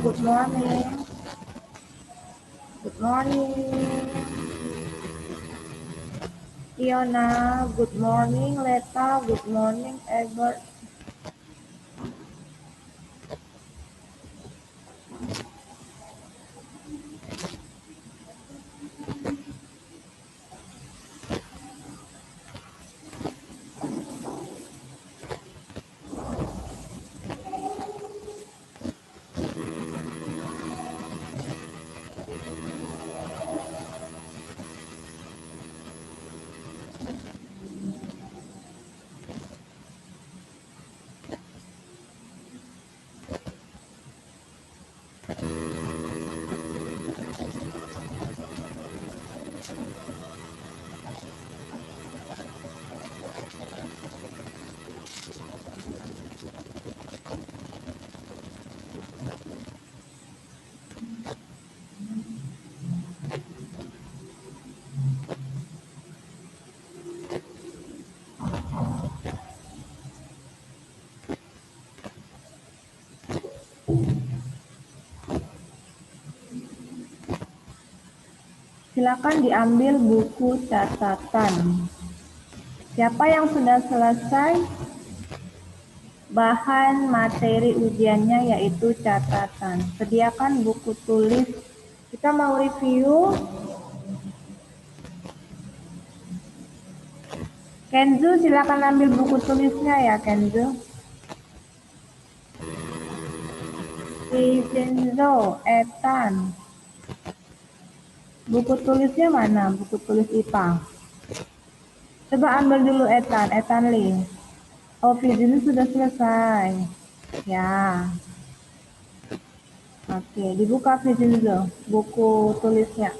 good morning. Good morning. Iona, good morning. Leta, good morning. Ebert. Silakan diambil buku catatan. Siapa yang sudah selesai bahan materi ujiannya yaitu catatan. Sediakan buku tulis. Kita mau review. Kenzo, silakan ambil buku tulisnya ya, Kenzo. Vincenzo, Ethan. Buku tulisnya mana? Buku tulis IPA. Coba ambil dulu Ethan, Ethan Lee. Oh, Vincenzo sudah selesai. Ya. Oke, dibuka Vincenzo, buku tulisnya.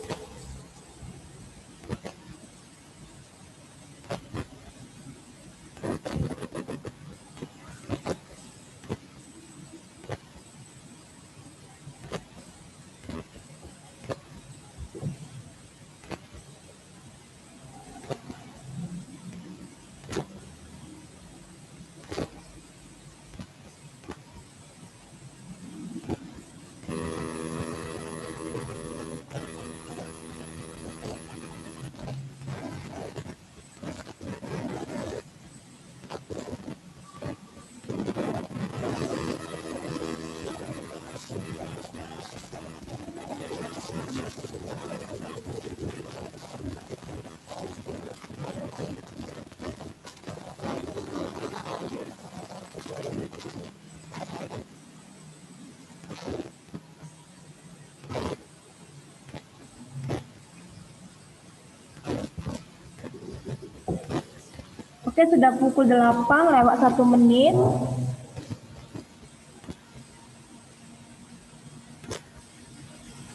Oke, sudah pukul 8 lewat 1 menit.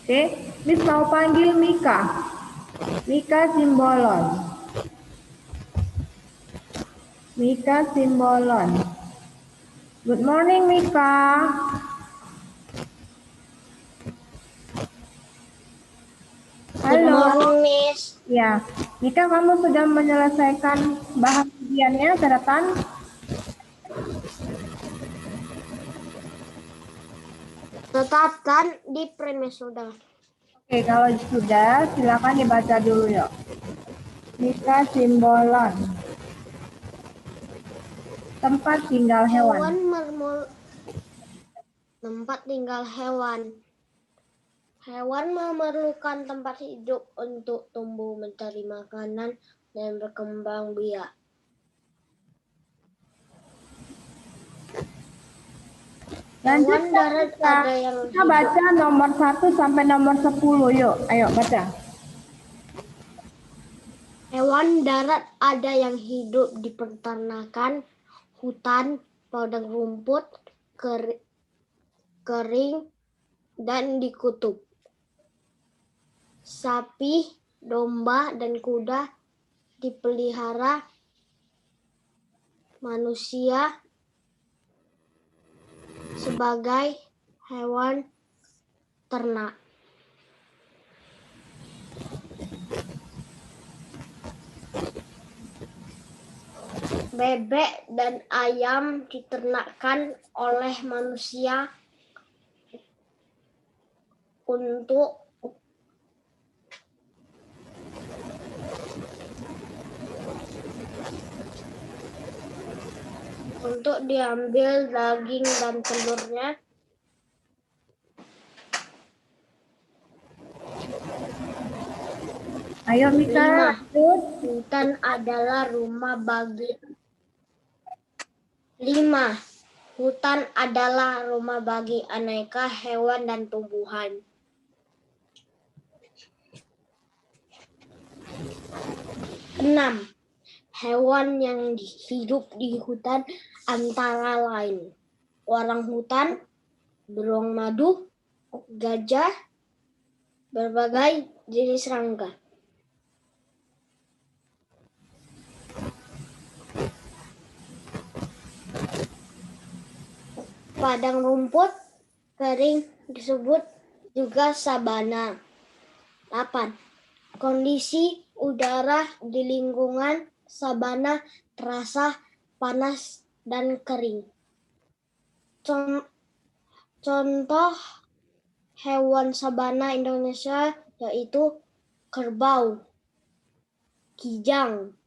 Oke, Miss mau panggil Mika. Mika Simbolon. Mika Simbolon. Good morning, Mika. Halo. Good morning, Miss. Ya, Mika, kamu sudah menyelesaikan bahan ujiannya, catatan? Catatan di premis sudah. Oke, kalau sudah, silakan dibaca dulu yuk. Mika Simbolon. Tempat tinggal hewan. Tempat tinggal hewan. Hewan memerlukan tempat hidup untuk tumbuh, mencari makanan, dan berkembang biak. Hewan darat ada yang kita baca nomor 1 sampai nomor 10 yuk. Ayo baca. Hewan darat ada yang hidup di peternakan, hutan, padang rumput, kering, dan di kutub. Sapi, domba, dan kuda dipelihara manusia sebagai hewan ternak. Bebek dan ayam diternakkan oleh manusia untuk diambil daging dan telurnya. Ayo Mika, 5. lanjut. Hutan adalah rumah bagi 5. Hutan adalah rumah bagi aneka hewan dan tumbuhan. 6. Hewan yang hidup di hutan antara lain orang hutan, beruang madu, gajah, berbagai jenis serangga. Padang rumput kering disebut juga sabana. 8. Kondisi udara di lingkungan sabana terasa panas dan kering. Contoh hewan sabana Indonesia yaitu kerbau, kijang,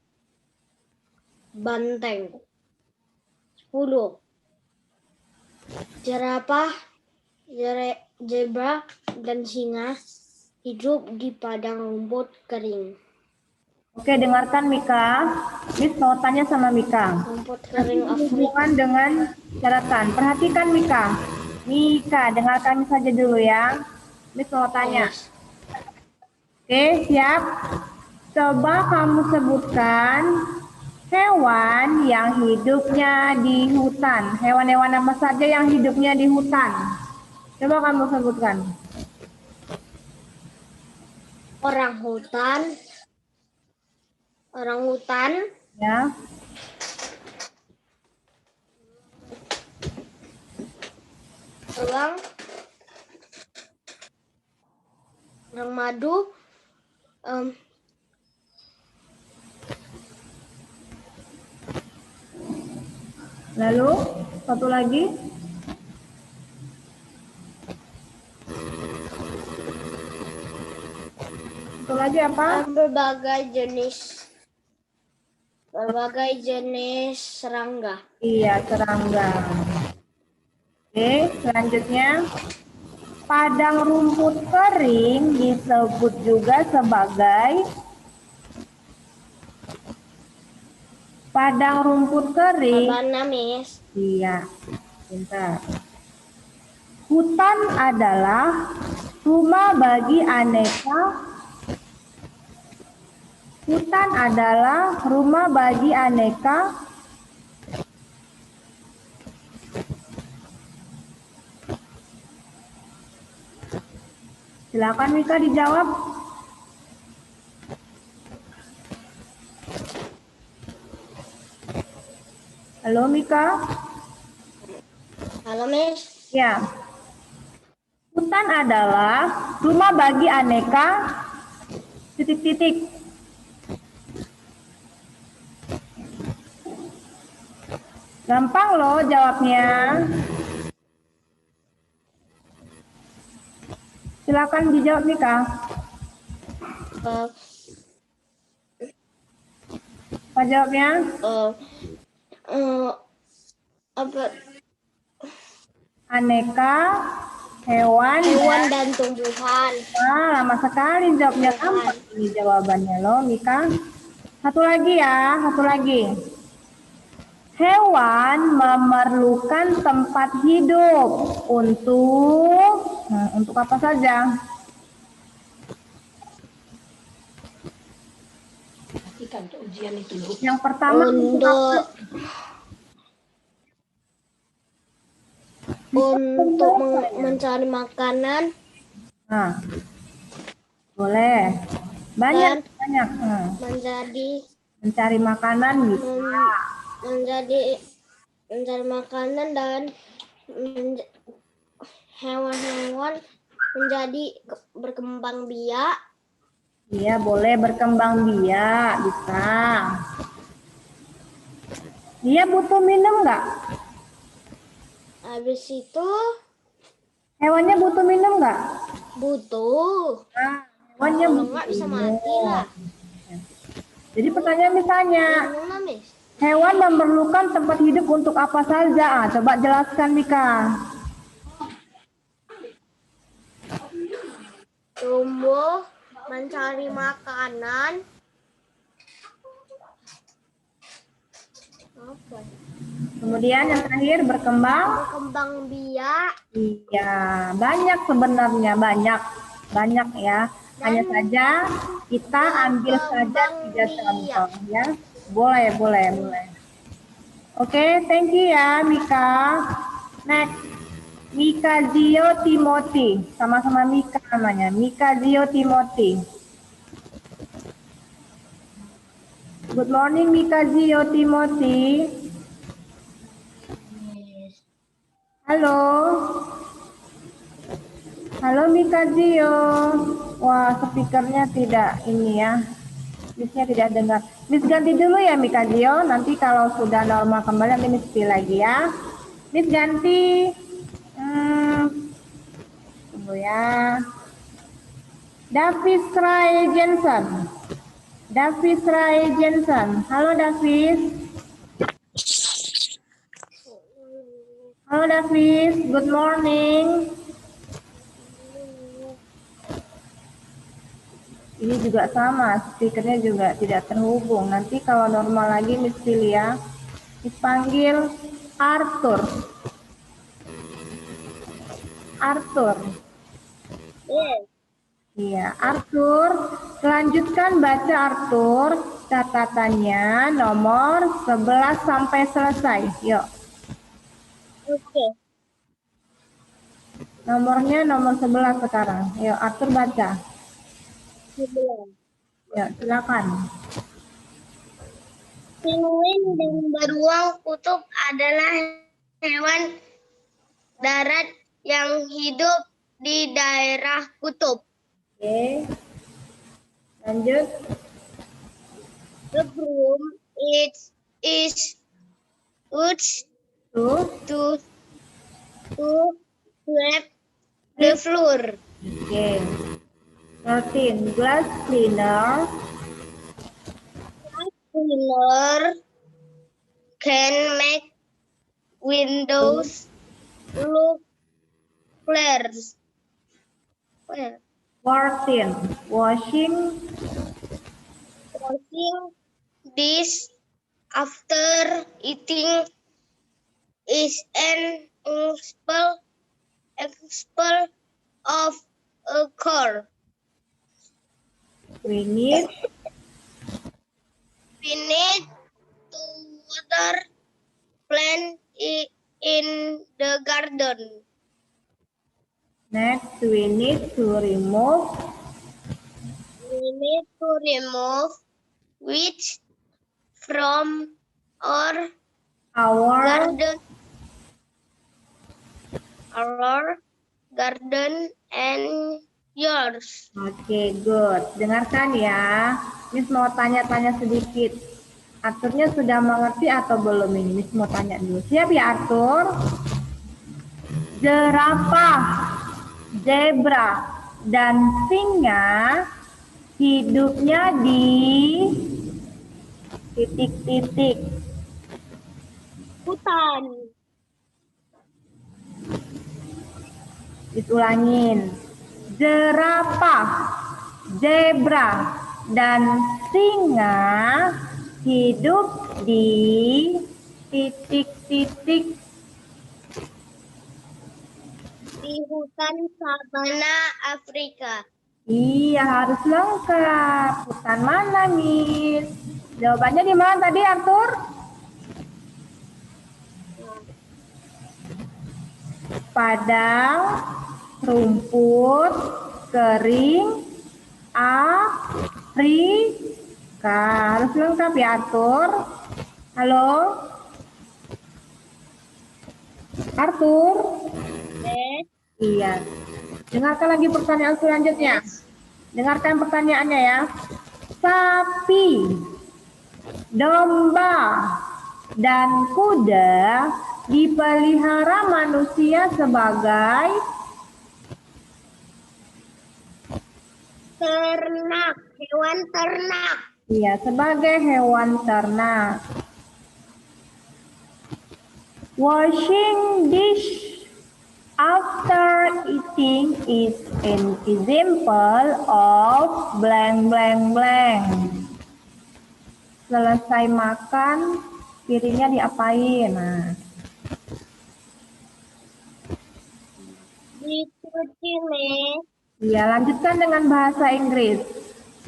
banteng. 10. Jerapah, zebra, dan singa hidup di padang rumput kering. Oke, dengarkan Mika. Miss mau tanya sama Mika. Rumput kering Afrika. Hubungan dengan syaratan. Perhatikan Mika. Mika, dengarkan saja dulu ya. Miss mau tanya. Yes. Oke, siap? Coba kamu sebutkan hewan yang hidupnya di hutan. Hewan-hewan apa saja yang hidupnya di hutan? Coba kamu sebutkan. Orang hutan, Ya. beruang madu, Lalu satu lagi. Satu lagi apa? berbagai jenis serangga. Iya, serangga. Oke, selanjutnya. Padang rumput kering disebut juga sebagai padang rumput kering. Sabana, Miss. Iya, pintar. Hutan adalah rumah bagi aneka. Hutan adalah rumah bagi aneka. Silakan Mika dijawab. Halo Mika. Halo, Miss. Ya. Hutan adalah rumah bagi aneka titik-titik. Gampang loh jawabnya. Silakan dijawab Mika. Apa jawabnya? Apa? Aneka hewan Dan tumbuhan. Wah, lama sekali jawabnya. Gampang ini jawabannya loh Mika. Satu lagi ya, satu lagi. Hewan memerlukan tempat hidup untuk apa saja? Yang pertama untuk mencari makanan. Nah, boleh. Banyak. Mencari makanan bisa. Mencari makanan dan hewan-hewan menjadi berkembang biak. Iya, boleh berkembang biak, bisa. Dia butuh minum nggak? Habis itu Hewannya butuh minum nggak? Butuh. Nah, hewannya Kalau butuh nggak bisa minum. mati lah. Jadi pertanyaan misalnya, Bingung lah, Miss. hewan memerlukan tempat hidup untuk apa saja? Coba jelaskan, Mika. Tumbuh, mencari makanan. Apa? Kemudian yang terakhir berkembang. Berkembang biak. Iya, banyak sebenarnya, banyak ya. Hanya Dan saja kita ambil saja berkembang 3 contoh biak. ya. Boleh. Oke, thank you ya Mika. Next, Mika Zio Timothy. Sama-sama Mika namanya. Mika Zio Timothy. Good morning Mika Zio Timothy. Halo. Halo Mika Zio. Wah, speakernya tidak ini ya. Missnya tidak dengar. Miss ganti dulu ya Mika Zio. Nanti kalau sudah normal kembali nanti Miss pilih lagi ya. Miss ganti. Tunggu ya. Davis Ray Jensen. Davis Ray Jensen. Halo Davis. Halo Davis. Good morning. Ini juga sama, speakernya juga tidak terhubung. Nanti kalau normal lagi Miss pilih ya. Miss panggil Arthur. Arthur. Iya, Arthur. Lanjutkan baca Arthur. Catatannya nomor 11 sampai selesai. Yuk. Oke. Nomornya nomor 11 sekarang. Yuk, Arthur baca. Yuk, silakan. Penguin dan beruang kutub adalah hewan darat yang hidup di daerah kutub. Oke. Lanjut. The broom is used Tuh. to sweep the floor. Oke. 13. Glass cleaner. Cleaner can make windows look clear. 14. Washing. Washing dish after eating is an example of a chore. We need To water plant in the garden. next. We need to remove Weeds from our our garden and yours. Oke, good. Dengarkan ya. Miss mau tanya-tanya sedikit. Arthurnya sudah mengerti atau belum ini? Miss mau tanya dulu. Siap ya Arthur? Jerapah, zebra, dan singa hidupnya di titik-titik. Hutan. Ditulangin. Jerapah, zebra, dan singa hidup di titik-titik. Di hutan sabana Afrika. Iya, harus lengkap. Hutan mana, Miss? Jawabannya di mana tadi, Arthur? Padang, rumput, kering, Afrika. Harus lengkap ya, Arthur. Halo? Arthur? Iya. Dengarkan lagi pertanyaan selanjutnya. Dengarkan pertanyaannya ya. Sapi, domba, dan kuda dipelihara manusia sebagai ternak, hewan ternak. Iya, sebagai hewan ternak. Washing dish after eating is an example of blank blank blank. Selesai makan, piringnya diapain? Nah, Dicuci, Miss. ya, lanjutkan dengan bahasa Inggris.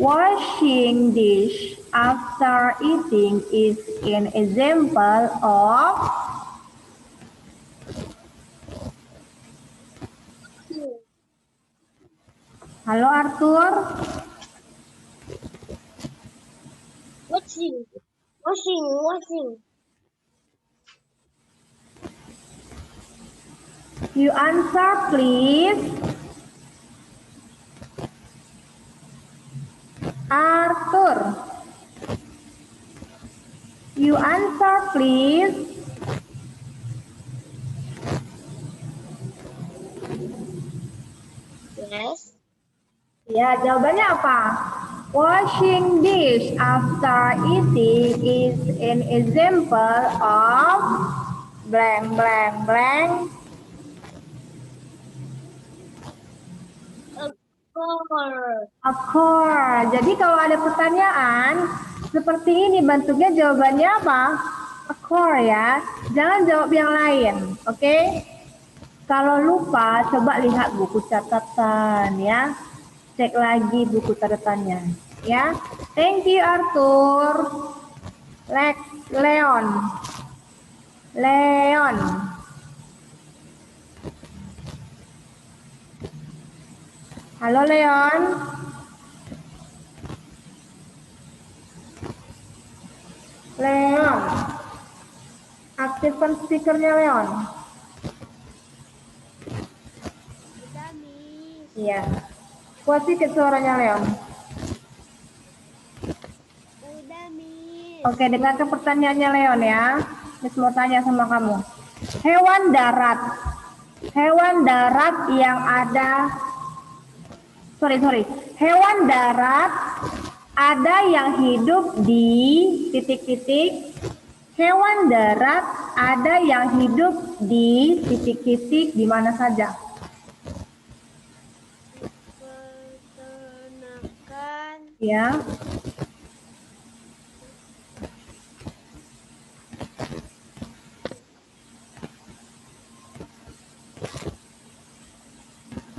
Washing dish after eating is an example of. Halo Arthur. Washing, washing, washing. You answer please. Arthur. You answer please. Yes. Ya, jawabannya apa? Washing dish after eating is an example of blank blank blank. Of course. Jadi kalau ada pertanyaan seperti ini bentuknya jawabannya apa? Of course ya. Jangan jawab yang lain, oke? Kalau lupa coba lihat buku catatan ya. Cek lagi buku catatannya ya. Thank you Arthur. Leon. Leon. Halo Leon. Leon. Aktifkan speakernya Leon. Udah, Miss. Iya. Kuat sedikit suaranya Leon. Udah, Miss. Oke, dengarkan pertanyaannya Leon ya. Miss mau tanya sama kamu. Hewan darat. Hewan darat yang ada. Sorry. Hewan darat ada yang hidup di titik-titik. Hewan darat ada yang hidup di titik-titik di mana saja. Peternakan. Ya.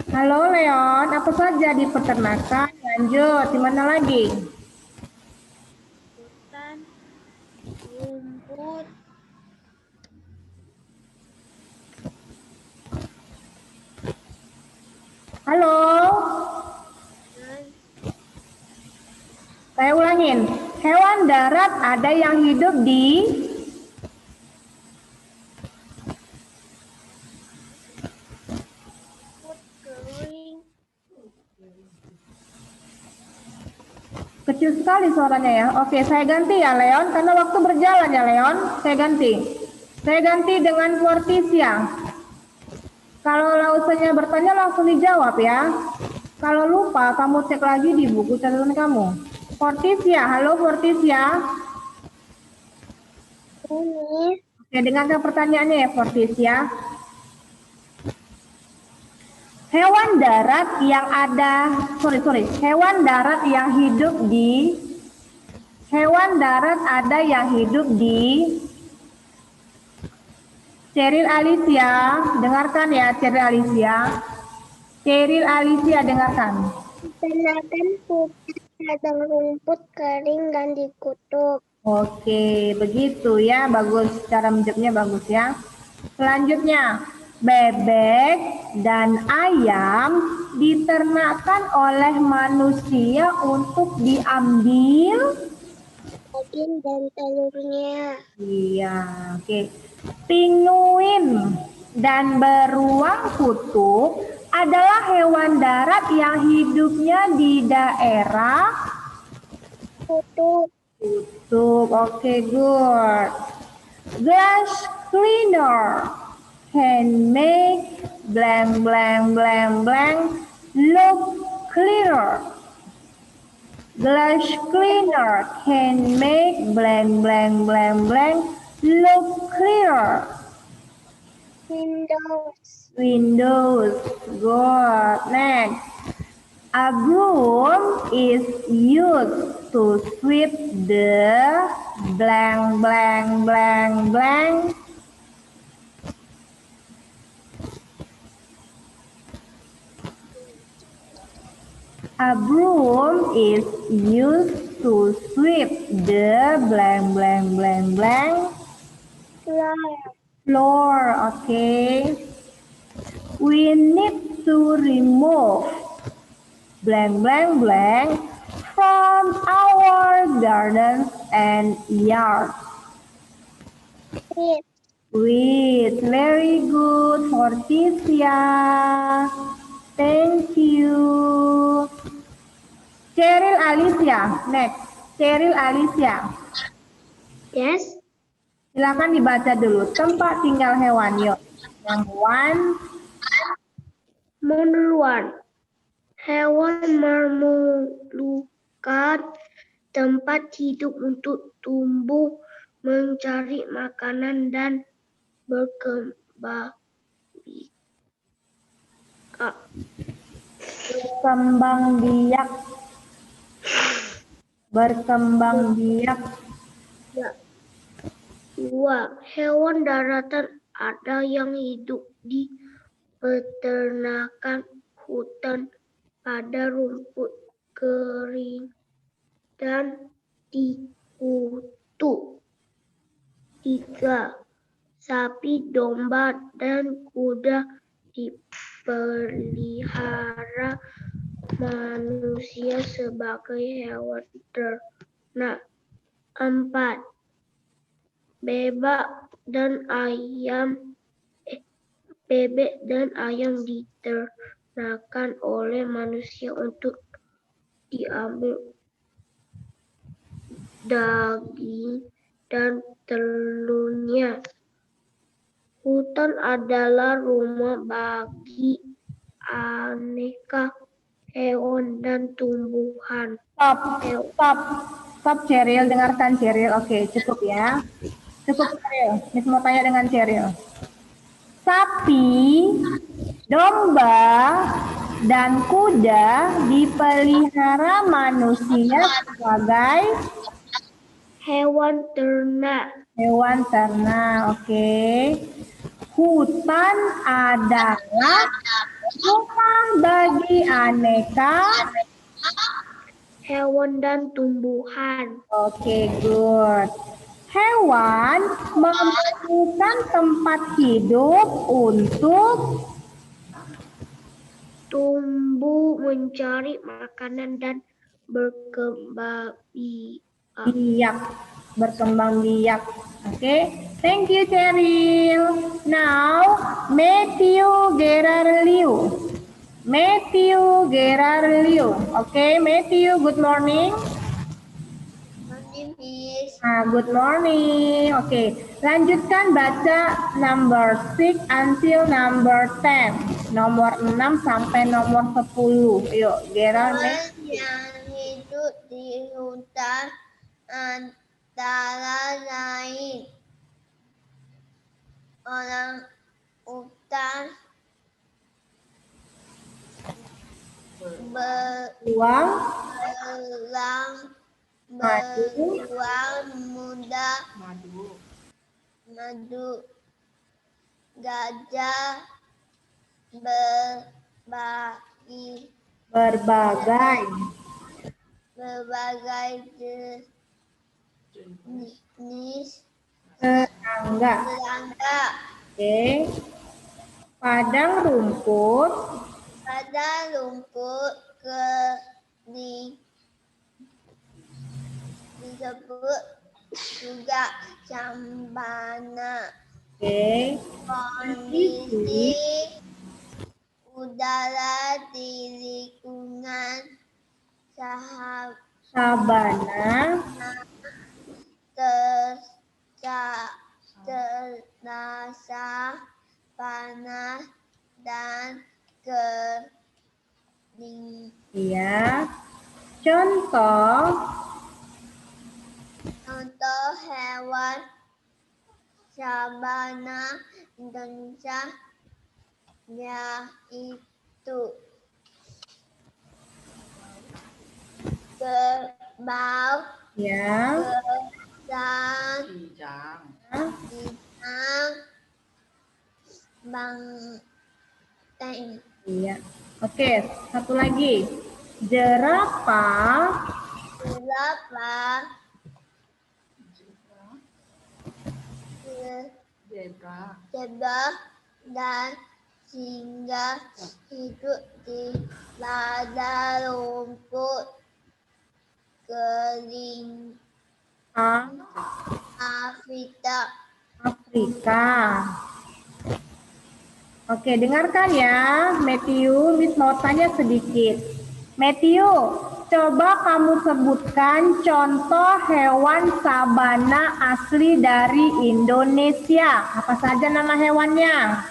Halo Leon, apa saja di peternakan? Lanjut, di mana lagi? Hutan, rumput, Halo, dan saya ulangin. Hewan darat ada yang hidup di rumput kering. kecil sekali suaranya ya. Oke, saya ganti ya Leon, karena waktu berjalan ya Leon. Saya ganti. Saya ganti dengan Fortisia. Kalau lausannya bertanya langsung dijawab ya. Kalau lupa kamu cek lagi di buku catatan kamu. Fortisia, halo Fortisia. Miss. Oke, dengarkan pertanyaannya ya Fortisia. Hewan darat yang ada, hewan darat yang hidup di, hewan darat ada yang hidup di, Cheryl Alicia, dengarkan ya Cheryl Alicia. Cheryl Alicia, dengarkan. Peternakan hutan, ladang rumput kering dan di kutub. Oke, begitu ya, bagus. Cara menjawabnya bagus ya. Selanjutnya, bebek dan ayam diternakan oleh manusia untuk diambil. Daging dan telurnya. Iya, oke. Pinguin dan beruang kutub adalah hewan darat yang hidupnya di daerah Kutub. kutub. Oke, good. Glass cleaner can make blank blank blank blank look clearer. Glass cleaner can make blank blank blank blank look clearer. Windows. Windows. Good. Next. A broom is used to sweep the blank blank blank blank. A broom is used to sweep the blank blank blank blank floor. Okay. We need to remove blank blank blank from our gardens and yards. Wait, very good, Forticia. Thank you. Cheryl Alicia, next. Cheryl Alicia. Yes. Silakan dibaca dulu. Tempat tinggal hewan, yuk. Yang one. Meneluan. Hewan memerlukan tempat hidup untuk tumbuh, mencari makanan, dan berkembang biak. Berkembang biak. Berkembang biak. Dua, hewan daratan ada yang hidup di peternakan hutan pada rumput kering dan di kutu. Tiga, sapi, domba, dan kuda dipelihara manusia sebagai hewan ternak. Empat, bebek dan ayam diternakan oleh manusia untuk diambil daging dan telurnya. Hutan adalah rumah bagi aneka hewan dan tumbuhan. Stop Cheryl, dengarkan Cheryl. Oke, cukup ya. Cukup Cheryl. Miss mau tanya dengan Cheryl. Sapi, domba, dan kuda dipelihara manusia sebagai hewan ternak. Hewan ternak, oke. Hutan adalah rumah bagi aneka hewan dan tumbuhan. Oke, good. Hewan memerlukan tempat hidup untuk tumbuh, mencari makanan, dan berkembang biak. Berkembang biak. Oke, thank you Cheryl. Now, Matthew Gerarliu. Matthew Gerarliu. Oke, Matthew, good morning. Good morning. Oke, lanjutkan baca number 6 until number 10. Nomor 6 sampai nomor 10. Yuk, Gerard. Yang hidup di hutan antara lain orang hutan, beruang muda, madu, gajah, berbagai jenis serangga. Oke. Padang rumput kering disebut juga sabana. Oke. Kondisi udara di lingkungan sabana terasa panas dan kering. Iya. Contoh Contoh hewan sabana Indonesia yaitu kerbau, ya. kerang, Cincang. bintang, banteng. Iya. Oke, satu lagi. Jerapah, Zebra, Zebra. zebra dan singa hidup di padang rumput kering Afrika. Afrika. Oke, dengarkan ya, Matthew. Miss mau tanya sedikit. Matthew, coba kamu sebutkan contoh hewan sabana asli dari Indonesia. Apa saja nama hewannya?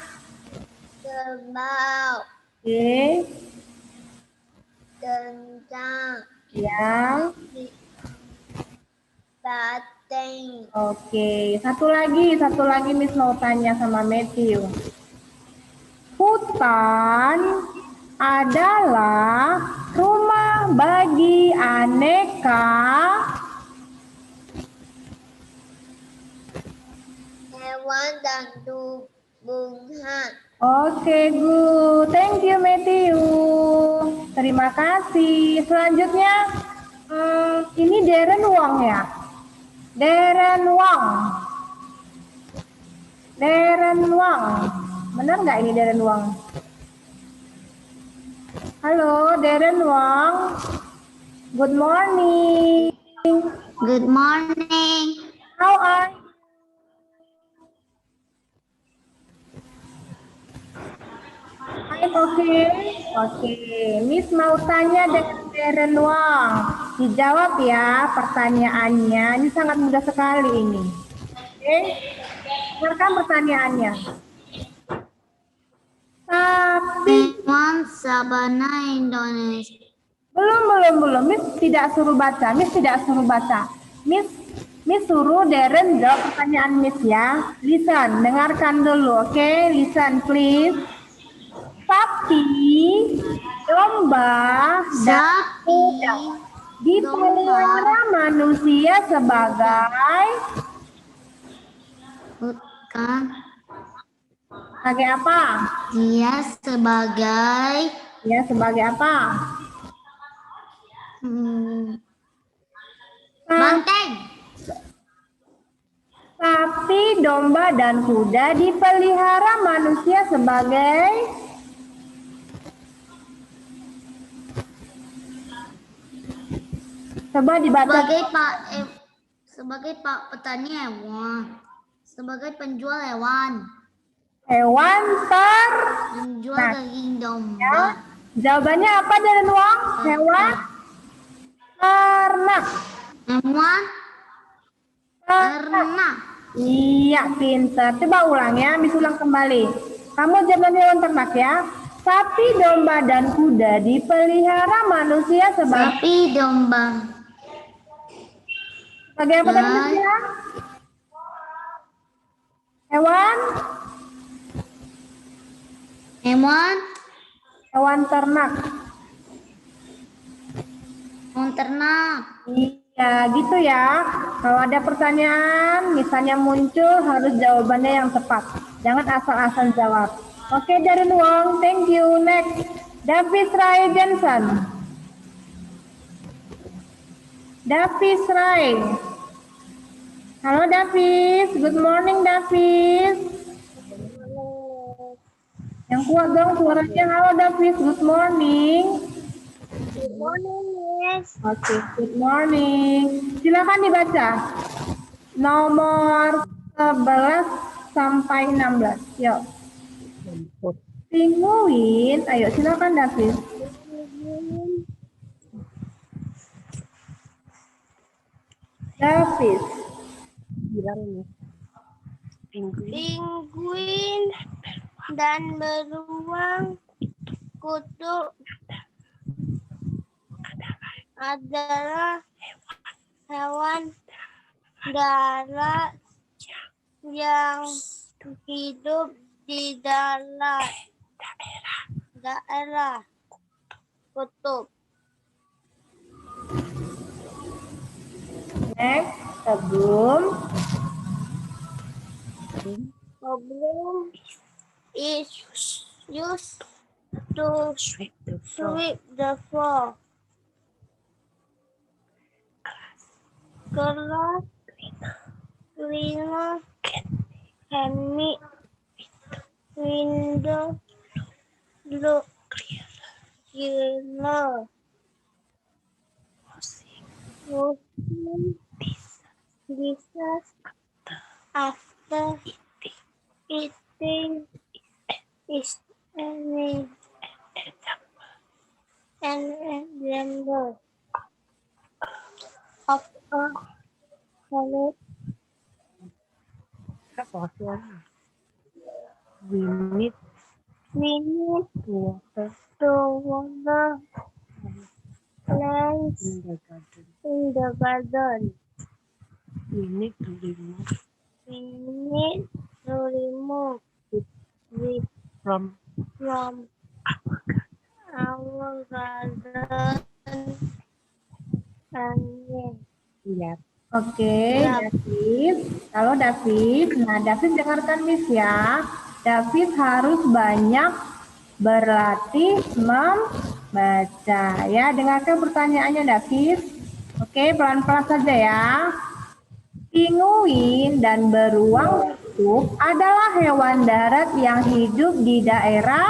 Kerbau, Oke, kencang, ya. banteng. Oke, satu lagi Miss mau tanya sama Matthew. Hutan adalah rumah bagi aneka Hewan dan tumbuhan. Oke, good. Thank you, Matthew. Terima kasih. Selanjutnya, ini Darren Wang ya? Darren Wang. Darren Wang. Benar nggak ini Darren Wang? Halo, Darren Wang. Good morning. Good morning. How are you? I'm okay. Oke, Miss mau tanya dengan Darren Wang. Dijawab ya pertanyaannya. Ini sangat mudah sekali ini. Oke, dengarkan pertanyaannya. Tapi Hewan sabana Indonesia. belum. Miss tidak suruh baca. Miss suruh Darren jawab pertanyaan Miss ya. Listen, dengarkan dulu, oke? Listen, please. Sapi, domba, dan kuda dipelihara manusia sebagai Bukan. apa? Dia sebagai Ya, sebagai apa? banteng. Sapi, domba, dan kuda dipelihara manusia sebagai coba dibaca. Sebagai Pak petani hewan. Sebagai penjual hewan. Hewan Menjual Nah, daging ya. domba. Jawabannya apa Darren Wang? Hewan ternak. Hewan ternak. Iya, pinter. Coba ulang ya, Miss ulang kembali. Kamu jawab hewan ternak ya. Sapi, domba, dan kuda dipelihara manusia sebagai Sapi, domba. apa tadi Miss bilang? Hewan Hewan ternak. hewan ternak. Iya, gitu ya. Kalau ada pertanyaan, misalnya muncul, harus jawabannya yang tepat. Jangan asal-asal jawab. Oke, Darren Wong, thank you. Next, Davis Ray Johnson. Davis Ray. Halo Davis, good morning Davis. Yang kuat dong suaranya. Halo Davis, good morning. Good morning, Miss. Oke, good morning. Silakan dibaca. Nomor 11 sampai 16. Yuk. Pinguin. Ayo silakan Davis. Davis. Pinguin dan beruang kutub adalah hewan darat yang hidup di daerah kutub. Next, sebelum Problem is used to sweep the floor. Kelas cleaner can make window look cleaner. Washing dishes after eating is an example of a toilet. We need We need water to water plants in the garden. in the garden. We need to remove We need to remove weeds from from our garden and yet. Oke, Ya. David. Halo David. Nah, David dengarkan Miss ya. David harus banyak berlatih membaca. Ya, dengarkan pertanyaannya David. Oke, pelan-pelan saja ya. Pinguin dan beruang kutub adalah hewan darat yang hidup di daerah.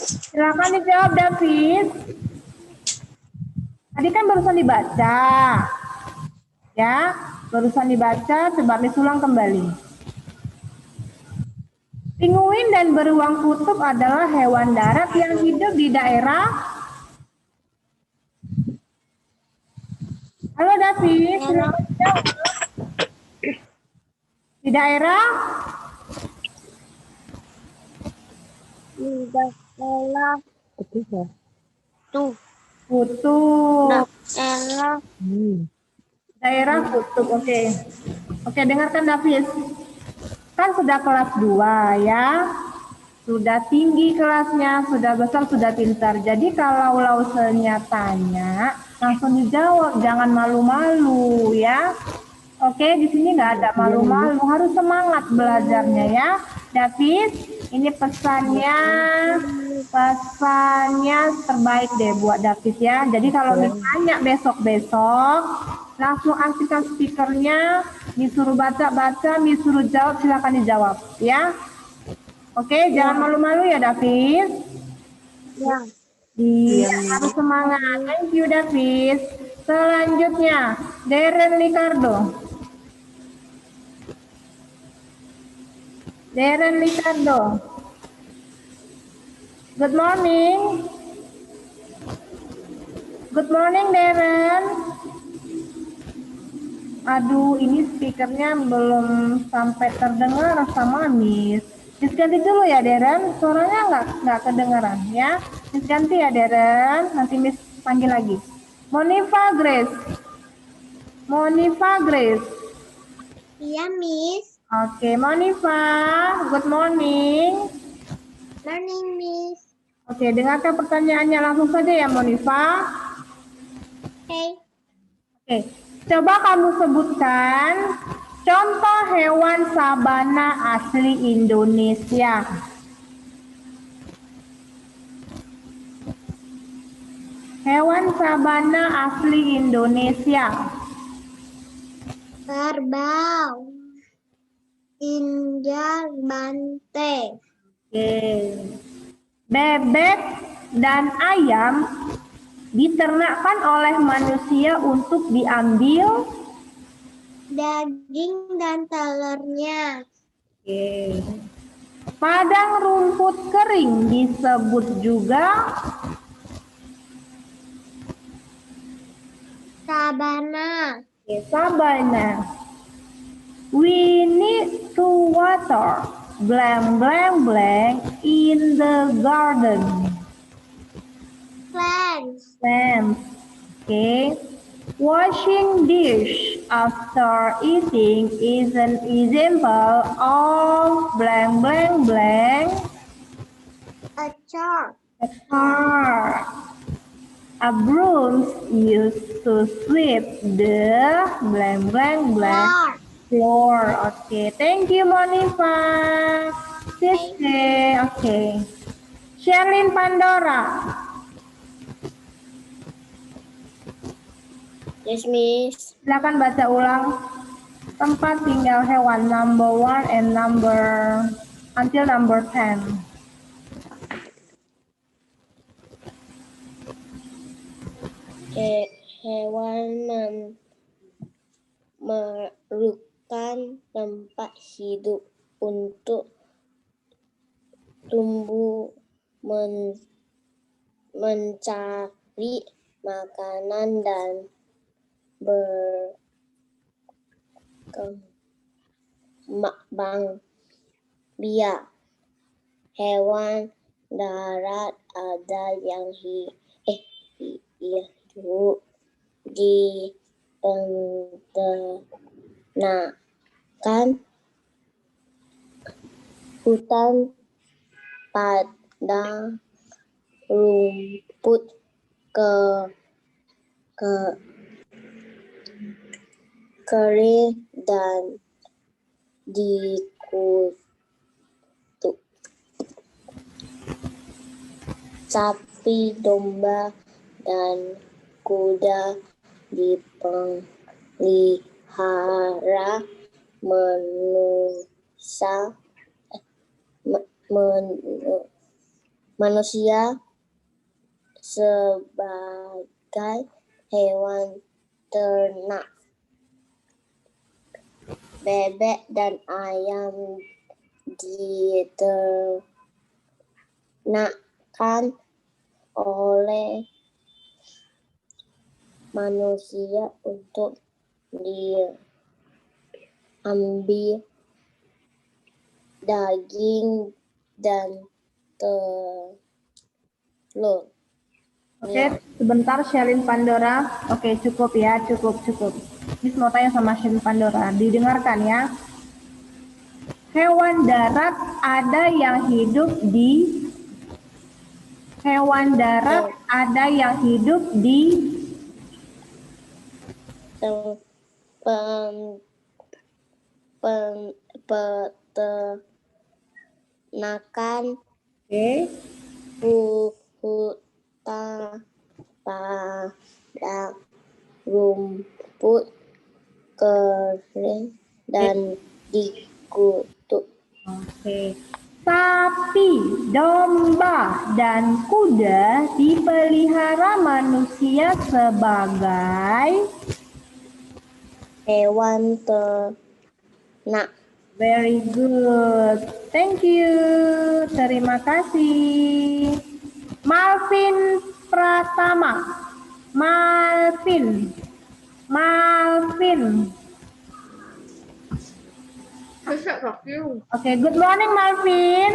Silakan dijawab David. Tadi kan barusan dibaca. Ya, barusan dibaca, coba Miss ulang kembali. Pinguin dan beruang kutub adalah hewan darat yang hidup di daerah. Halo David, silakan dijawab. Di daerah daerah Ketiga. tuh kutub. daerah Daerah kutub, oke. Oke, dengarkan David. Kan sudah kelas 2 ya. Sudah tinggi kelasnya, sudah besar, sudah pintar. Jadi kalau lausenya tanya, langsung dijawab, jangan malu-malu ya. Oke, di sini nggak ada malu-malu, harus semangat belajarnya ya. David, ini pesannya terbaik deh buat David ya. Jadi kalau ditanya besok-besok, langsung aktifkan speakernya, disuruh baca-baca, disuruh jawab, silakan dijawab ya. Oke, jangan malu-malu ya David. ya. Iya, harus semangat. Thank you David. Selanjutnya, Darren Ricardo. Darren Ricardo. Good morning. Good morning Darren. Aduh, ini speakernya belum sampai terdengar sama Miss. Miss ganti dulu ya Darren, suaranya nggak kedengaran ya. Miss ganti ya Darren, nanti Miss panggil lagi. Monifa Grace. Monifa Grace. Iya, Miss. Oke, Monifa, good morning. Morning, Miss. Oke, dengarkan pertanyaannya langsung saja ya Monifa. Hey. Oke, coba kamu sebutkan contoh hewan sabana asli Indonesia. Hewan sabana asli Indonesia. Kerbau. Injak banteng. Oke. Bebek dan ayam diternakkan oleh manusia untuk diambil Daging dan telurnya. Oke. Padang rumput kering disebut juga Sabana. sabana. We need to water blank blank blank in the garden? Plants. Plants. Okay. Washing dish after eating is an example of blank blank blank. A chart. A car. A broom used to sweep the blank blank blank Car. floor. Okay, thank you Monifa. Siske. Okay. Sherlyn Pandora. Yes, Miss. Silakan baca ulang tempat tinggal hewan number 1 and until number 10. Hewan memerlukan tempat hidup untuk tumbuh mencari makanan dan berkembang biak. Hewan darat ada yang hidup di peternakan, hutan, padang rumput, kering dan di kutub. Sapi, domba, dan kuda dipelihara manusia sebagai hewan ternak. Bebek dan ayam diternakkan oleh manusia untuk diambil daging dan telur. Oke, sebentar Sherlyn Pandora. Oke, cukup ya, cukup. Miss mau tanya sama Sherlyn Pandora, didengarkan ya. Hewan darat ada yang hidup di peternakan, Oke. hutan, padang rumput, kering dan di kutub. Oke. Sapi, domba, dan kuda dipelihara manusia sebagai Hewan ternak. very good. Thank you. Terima kasih. Malvin Pratama. Malvin. Oke, good morning Malvin.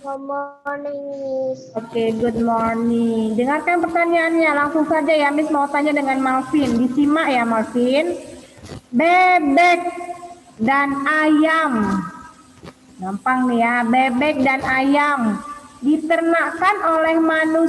Good morning, Miss. Oke, good morning. Dengarkan pertanyaannya langsung saja ya, Miss mau tanya dengan Malvin. Disimak ya Malvin. Bebek dan ayam. Gampang nih ya, bebek dan ayam diternakkan oleh manusia